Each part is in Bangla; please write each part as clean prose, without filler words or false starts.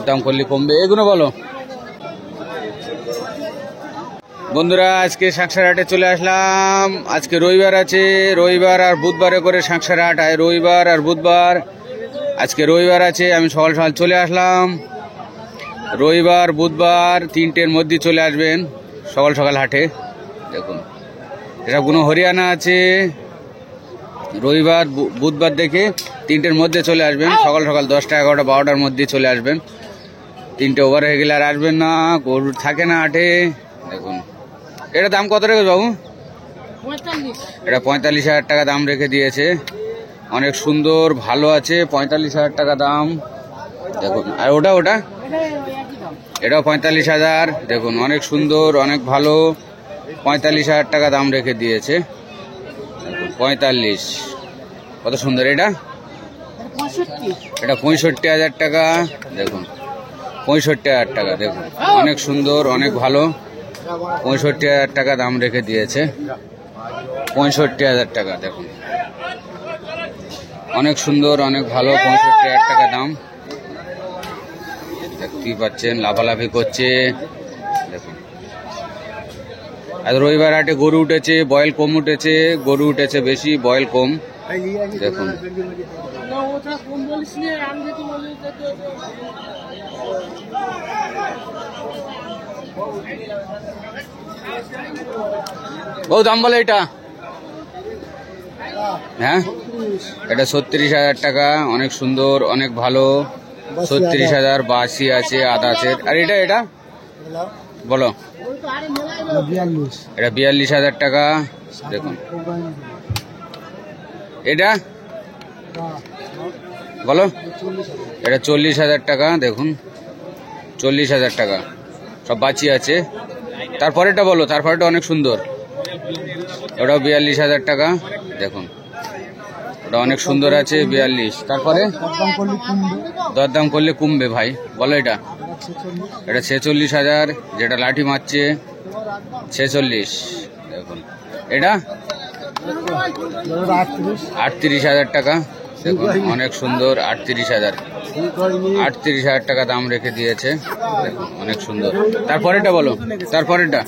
দাম করলে কমবে, এগুলো বলো। বন্ধুরা আজকে শাঁকসার হাটে চলে আসলাম। আজকে রবিবার আছে, রবিবার আর বুধবারে করে শাঁকসার হাট হয়, রবিবার আর বুধবার। আজকে রবিবার আছে, আমি সকাল সকাল চলে আসলাম। রবিবার বুধবার 3টের মধ্যে চলে আসবেন সকাল সকাল হাটে। দেখুন এটা কোনো হরিয়ানা আছে, রবিবার বুধবার দেখে 3টের মধ্যে চলে আসবেন সকাল সকাল 10টা 11টা 12টার মধ্যে চলে আসবেন। 3টে ওভার হয়ে গেলে আর আসবেন না, গরু থাকে না হাটে। দেখুন এটা দাম কত রেখেছে বাবু? এটা 45,000 টাকা দাম রেখে দিয়েছে। অনেক সুন্দর ভালো আছে, 45,000 টাকা দাম। দেখুন আর ওটা এটাও 45,000। দেখুন অনেক সুন্দর অনেক ভালো, 45,000 টাকা দাম রেখে দিয়েছে। 45 কত সুন্দর। এটা 65,000 টাকা। দেখুন 65,000 টাকা। দেখুন অনেক সুন্দর অনেক ভালো, 65,000 টাকা দাম রেখে দিয়েছে। 65,000 টাকা। দেখুন অনেক সুন্দর অনেক ভালো, 65,000 টাকা দাম। দেখতেই পাচ্ছেন লাফালাফি করছে। দেখুন আজ রবিবার হাটে গরু উঠেছে, বয়েল কম উঠেছে, গরু উঠেছে বেশি, বয়েল কম। দেখুন বহু দাম বলে এটা। হ্যাঁ এটা 36,000 টাকা। অনেক সুন্দর অনেক ভালো, 36,000। 82 আছে, আদা আছে। আর এটা বলো। এটা 42,000 টাকা। দেখুন এটা বলো। এটা 40,000 টাকা। দেখুন 40,000 টাকা, সব বাঁচি আছে। তারপরেটা বলো, তারপরেটা অনেক সুন্দর, ওটাও 42,000 টাকা। দেখুন ওটা অনেক সুন্দর আছে, 42। তারপরে দরদাম করলে কমবে ভাই, বলো। এটা 46,000, যেটা লাঠি মারছে 46। দেখুন এটা 38,000 টাকা। দেখুন অনেক সুন্দর, 38,000। 38,000 টাকা দাম রেখে দিয়েছে। দেখুন অনেক সুন্দর। তারপরেটা বলো, তারপরেটা।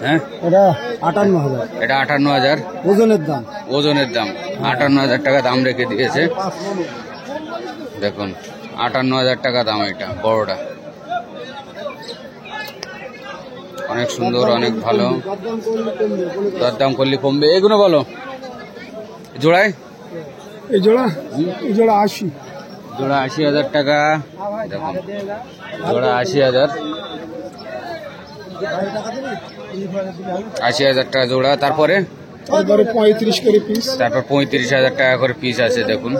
হ্যাঁ এটা 58,000 ওজনের দাম। 58,000 টাকা দাম রেখে দিয়েছে। দেখুন 58,000 টাকা দাম। এটা বড়টা অনেক সুন্দর অনেক ভালো, দরদাম করলে কমবে। এগুলো বলো জোড়ায়। জোড়া 80, জোড়া 80,000 টাকা। দেখুন জোড়া 80,000, 80,000 টাকা জোড়া। তারপরে 35 করে পিস। তারপর 35,000 টাকা করে পিস আছে। দেখুন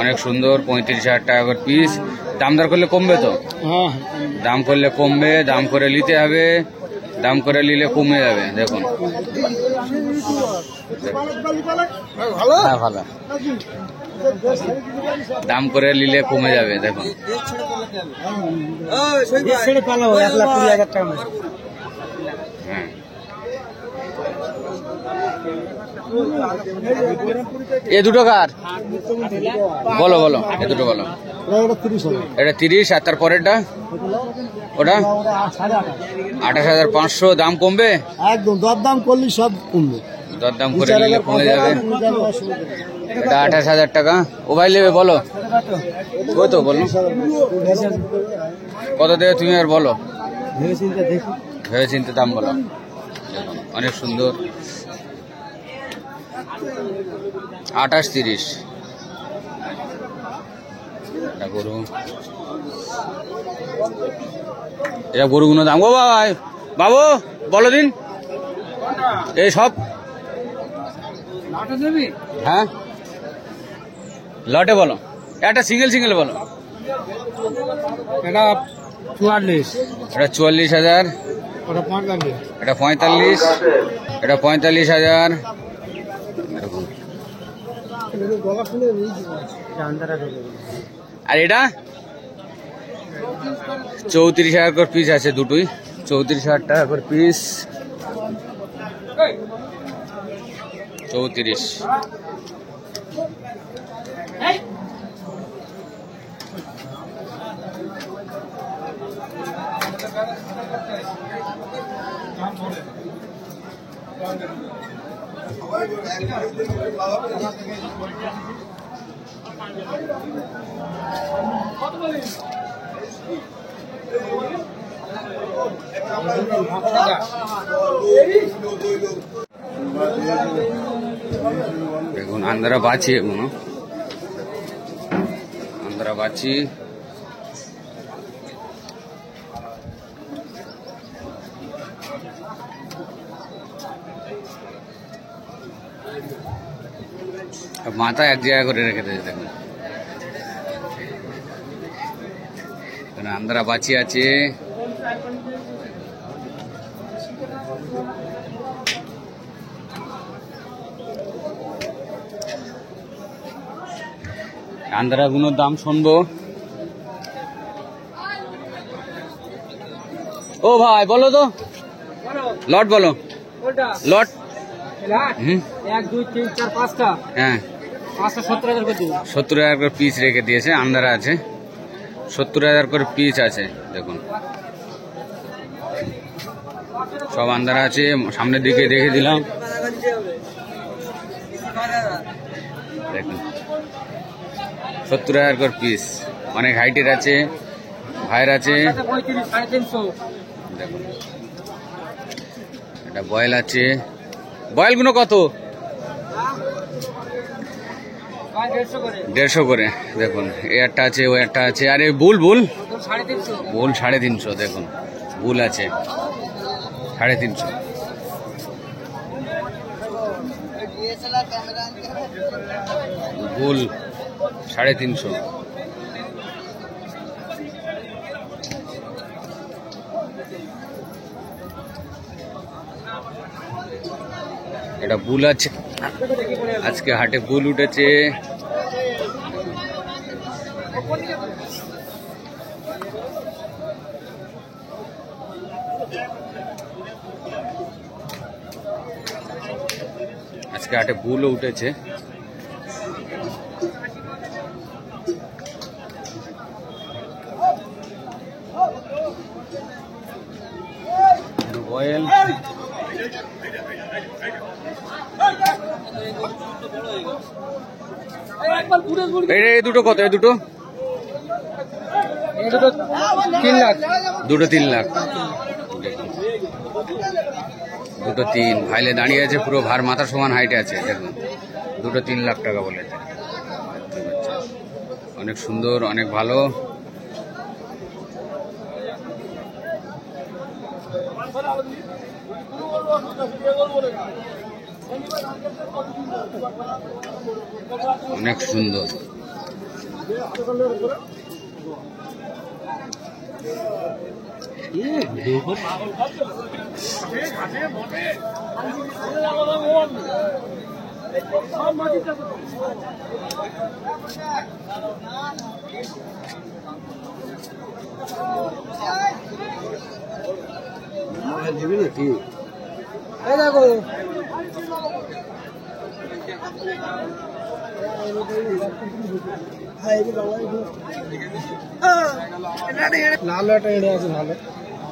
অনেক সুন্দর, 35,000 টাকা করে পিস। দাম দর করলে কমবে তো? দাম করলে কমবে, দাম করে নিতে হবে, দাম করে নিলে কমে যাবে। দেখুন ভালো, দাম করে নিলে কমে যাবে। দেখুন হ্যাঁ এ দুটো কার বলো বলো, এ দুটো বলো। এটা 30। আর তারপরেরটা ওটা 28,500। দাম কমবে একদম, দরদাম করলে সব কমবে, দরদাম করে নিলে কমে যাবে। এটা 28,000 টাকা। ও ভাই নেবে বলো, ওই তো বলো কত দেবে তুমি, আর বলো ভেবে চিন্তে দাম বলো। অনেক সুন্দর, 28, 30 গরু। এটা গরুগুলো দাম। ও ভাই বাবু বলো দিন, এই সব হ্যাঁ লটে বলো, একটা সিঙ্গেল বলো। এটা 44, এটা 44,000, এটা 45, এটা 45,000। আর এটা 34,000 করে পিস আছে, দুটোই 34,000 টাকা করে পিস। 34 দেখুন আন্ধ্রা বাছি, এগুলো আন্ধ্রা বাছি। মাথা এক জায়গা করে রেখে দিয়েছে। দেখুন আন্ধ্রা বাছি আছে। আন্ধ্রাগুলোর দাম শুনবো। ও ভাই বলো তো, লট বলো, লট। 1 2 3 4 5টা, হ্যাঁ 5টা 70,000 করে দিন। 70,000 করে পিস রেখে দিয়েছে। আন্ধ্রা আছে 70,000 করে পিস আছে। দেখুন সব আন্ধ্রা আছে। সামনের দিকে দেখে দিলাম। দেখুন 70,000 করে পিস। অনেক হাইটের আছে, ভাইয়ের আছে। 35 350। দেখুন এটা বয়েল আছে। বয়েলগুলো কত? 150 করে। দেখুন এই একটা আছে, ওই একটা আছে। আর এই বুল বুল 350। বুল 350। দেখুন বুল আছে 350। বুল 350। এটা বুল আছে। আজকে হাটে বুল উঠেছে। আজকে হাটে বুলও উঠেছে। বয়েল এই দুটো কত? এই দুটো 3 লাখ। দুটো 3 লাখ। দুটো 3। ভাইলে দাঁড়িয়ে আছে, পুরো ভার মাথার সমান হাইটে আছে। দেখুন দুটো 3 লাখ টাকা বলেছে। অনেক সুন্দর, অনেক ভালো। অনেক সুন্দর। দেখো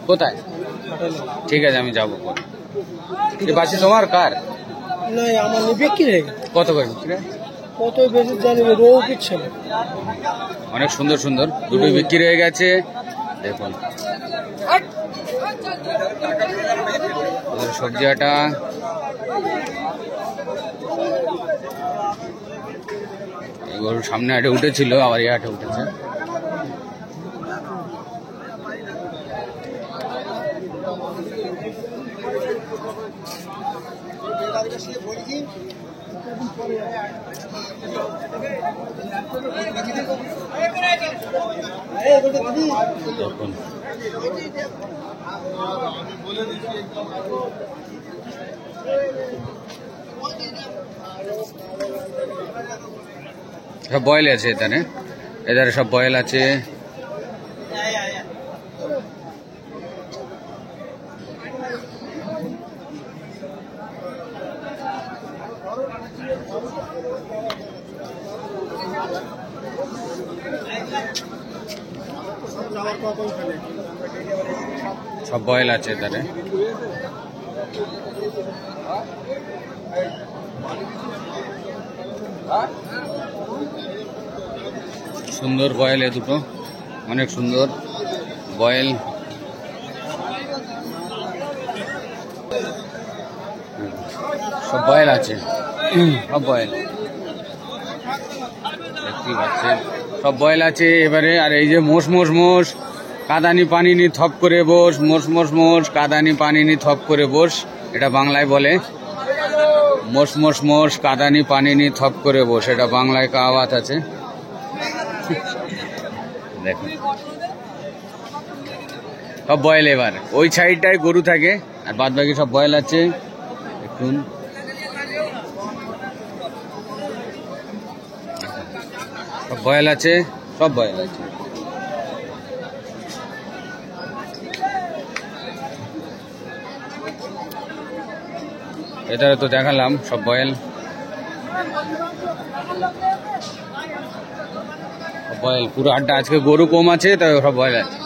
কোথায়? ঠিক আছে আমি যাবো। বাসি তোমার কার? নাই আমার বিক্রি হয়ে গেছে। কত করে বিক্রি? কত বেশি জানি রোগ কিচ্ছে না। অনেক সুন্দর সুন্দর দুটোই বিক্রি হয়ে গেছে। দেখুন সবজি আটা। গরুর সামনে হাটে উঠেছিল, আবার এই হাটে উঠেছে। দেখুন সব বয়েল আছে এখানে, এধারে সব বয়েল আছে। সব বয়েল আছে তারে। সুন্দর বয়েল এ দুটো, অনেক সুন্দর বয়েল। সব বয়েল আছে, সব বয়েল দেখতেই পাচ্ছেন, সব বয়েল আছে এবারে। আর এই যে মোষ মোষ মোষ, কাদানি পানি নি থপ করে বস, মোষ মোষ মোষ, কাদানি পানি নি থপ করে বস, এটা বাংলায় বলে। মোষ মোষ মোষ, কাদানি পানি নি থপ করে বস, এটা বাংলায় কাওয়াত আছে। দেখুন সব বয়েল। এবার ওই সাইডটায় গরু থাকে আর বাদ বাকি সব বয়েল আছে। দেখুন সব বয়েল আছে, সব বয়েল আছে। এটা তো দেখালাম সব বয়েল, বয়েল পুরো আড্ডা। আজকে গরু কম আছে তাই সব বয়েল আছে।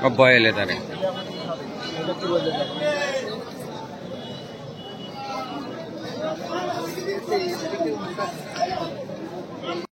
সব বয়েল তারে।